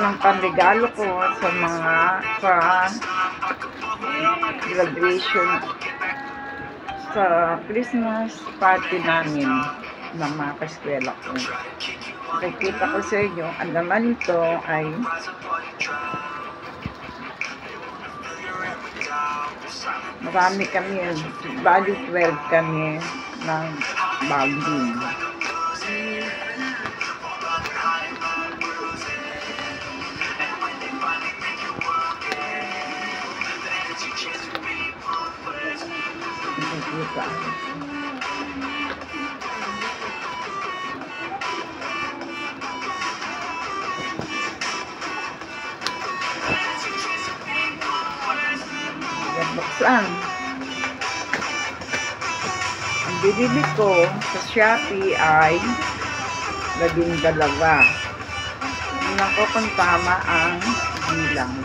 ng panregalo ko sa mga graduation sa Christmas party namin ng mga kaskwela ko. Nakikita ko sa inyo, ang laman nito ay marami kami, bali 12 kami ng balding. Buksan. Ang binili ko sa Shopee ay 12. Tingnan ko kung tama ang bilang.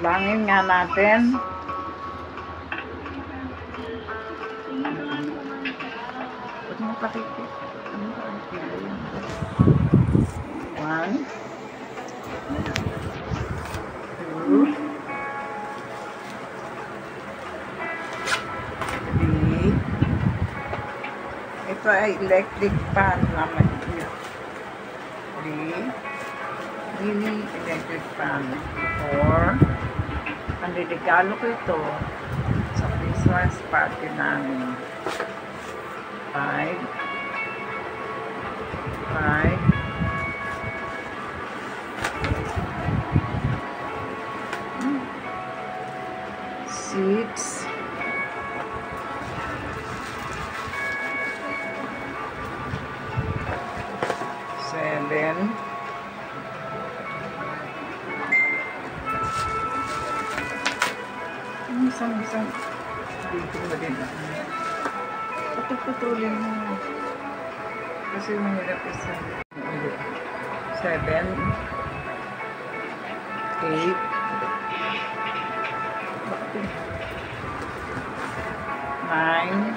Langin nga natin. Huwag mo pakikit. Ano ba ang kilo yun? 1, 2, 3. Ito ay electric fan naman. 3. Mini electric fan. 4. Ang regalo ko ito sa Christmas party namin. 5, 6, 7, isang dito mo din. Putulin mo. Kasi mahirap isa. 7, 8, 9,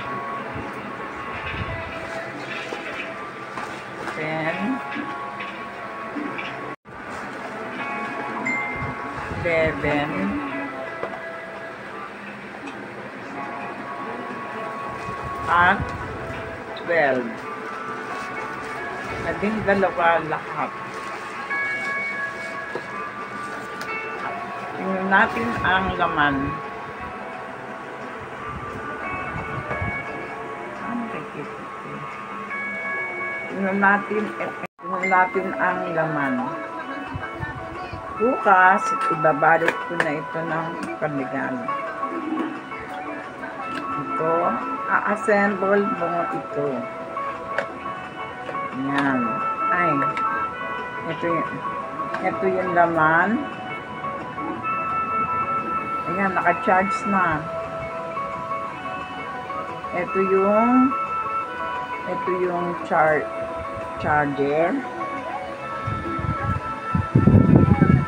10, 11, at 12. 12 lahat. Tingnan natin ang laman. Tingnan natin ang laman. Bukas, ibabalot ko na ito ng panregalo. Ito, a-assemble mo ito. Yan. Ay, ito yung laman. Ayan, naka-charge na. Ito yung charger.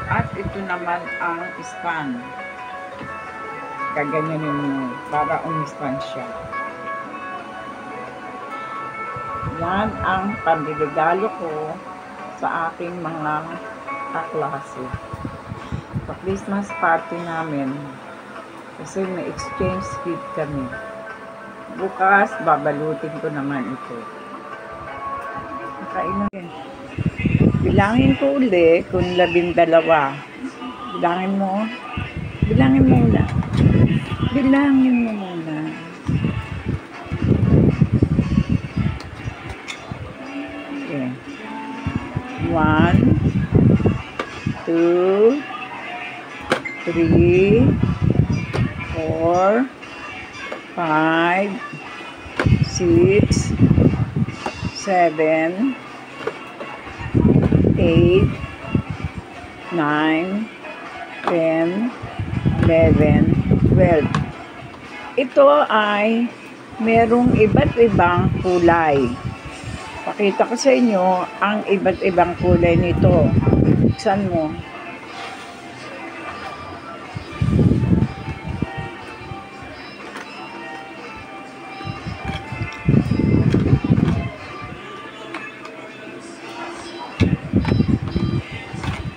At ito naman ang stand. Kaganyanin mo para umistan siya. Yan ang panregalo ko sa aking mga kaklase. Sa Christmas party namin. Kasi may exchange gift kami. Bukas, babalutin ko naman ito. Nakainan yan. Bilangin ko uli kung 12. Bilangin mo muna. Bilangin mo muna. Okay. 1, 2, 3, 4, 5, 6, 7, 8, 9, 10, 11, 12. Ito ay merong iba't ibang kulay. Pakita ko sa inyo ang iba't ibang kulay nito. Buksan mo.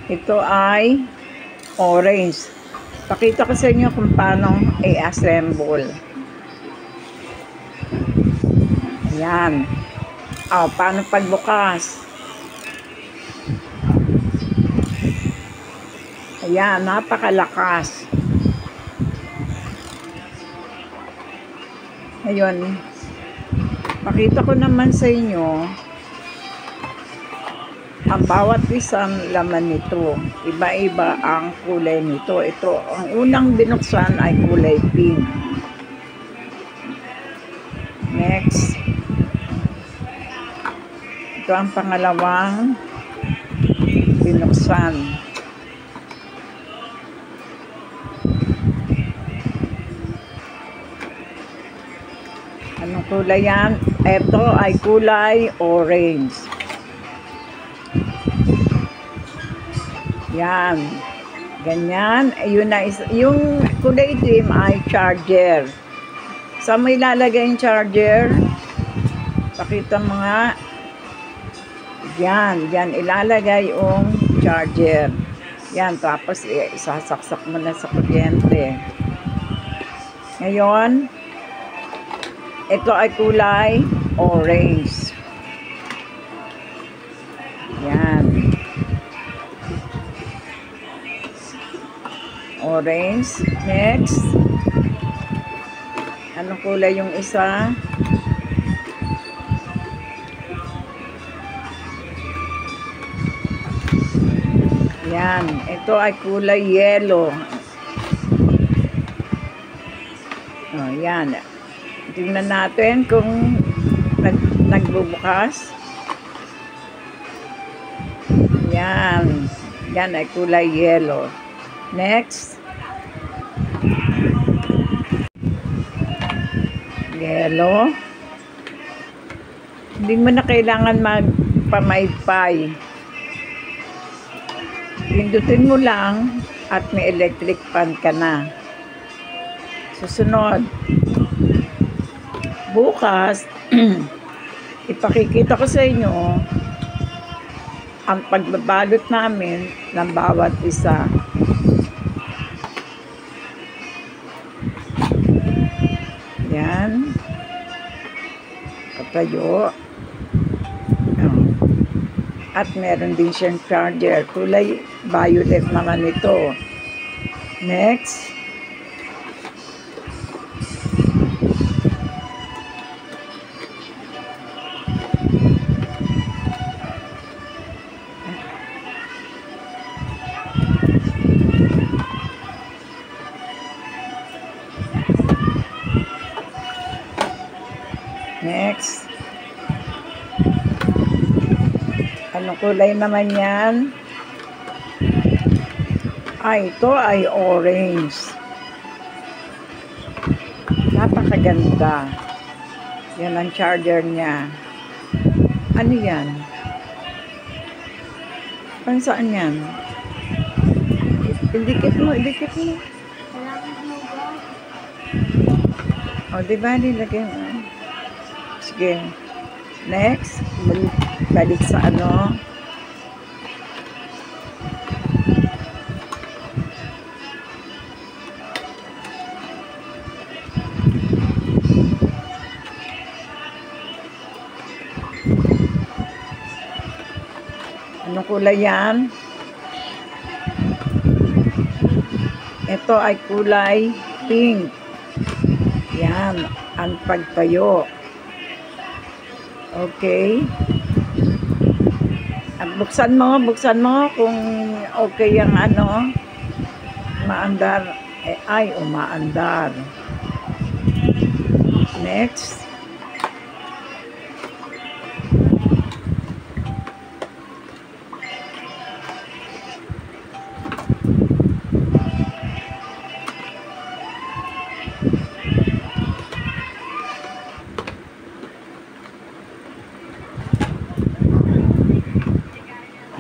Ito ay orange. Pakita ko sa inyo kung paano i-assemble. Ayan. Paano pagbukas? Ayan, napakalakas. Ngayon, pakita ko naman sa inyo ang bawat isang laman nito. Iba-iba ang kulay nito. Ito, ang unang binuksan ay kulay pink. Next. Ito ang pangalawang binuksan. Anong kulay yan? Ito ay kulay orange. Yan. Ganyan. Ayun na, yung kulay itim ay charger. Saan mo ilalagay yung charger? Pakita mo nga. Yan. Yan ilalagay yung charger. Yan. Tapos isasaksak mo na sa kuryente. Ngayon, ito ay kulay orange. Yan. Orange. Next. Anong kulay yung isa? Yan. Ito ay kulay yellow. Yan. Tingnan natin kung nagbubukas. Yan. Yan ay kulay yellow. Next. Yellow. Hindi mo na kailangan magpamaypay. Pindutin mo lang at may electric fan ka na. Susunod. Bukas, ipakikita ko sa inyo ang pagbabalot namin ng bawat isa. Yan. Patayo. At meron din siyang charger. Kulay violet naman ito. Next. Next. Anong kulay naman yan? Ito ay orange. Napakaganda. Yan ang charger niya. Ano yan? Pan saan yan? Idikit mo, idikit mo. Diba? Nilagay mo. Sige. Next. Balik sa ano. Anong kulay yan? Ito ay kulay pink. Yan. Ang pagtayo. Okay. At buksan mo kung okay yung ano, maandar. Ay, umaandar. Next.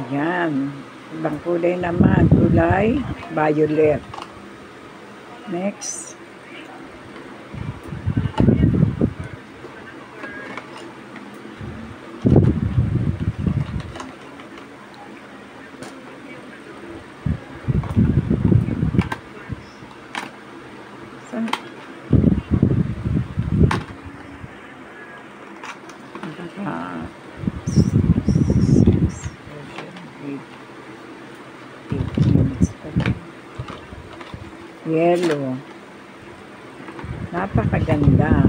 Ayan. Ibang kulay naman. Kulay violet. Next. Saan? Baka 6, 7, 8 minutes pa lang. Yellow. Napakaganda.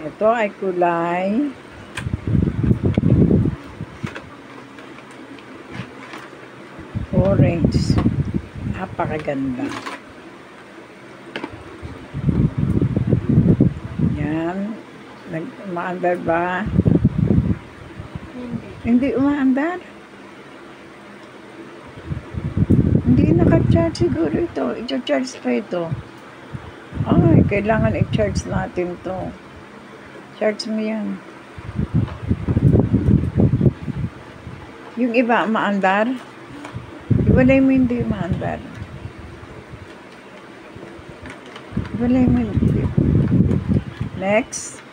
Ito ay kulay orange. Napakaganda. Yan. Umaandar ba? Hindi umaandar. Hindi naka-charge siguro ito. I-charge pa ito. Ay, kailangan i-charge natin to. Charge mo yan. Yung iba, maandar. Ibalay mo hindi maandar. Ibalay mo hindi. Next.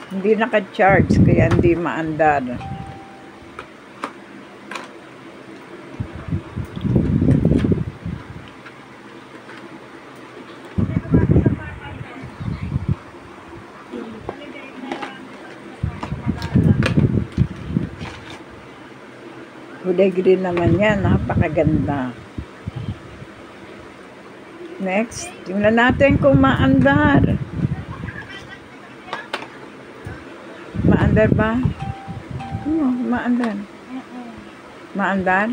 Hindi naka-charge, kaya hindi maandar. Kulay green naman yan. Napakaganda. Next. Tingnan natin kung maandar. Maandar ba? Maandar. Maandar?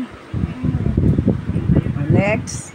Next.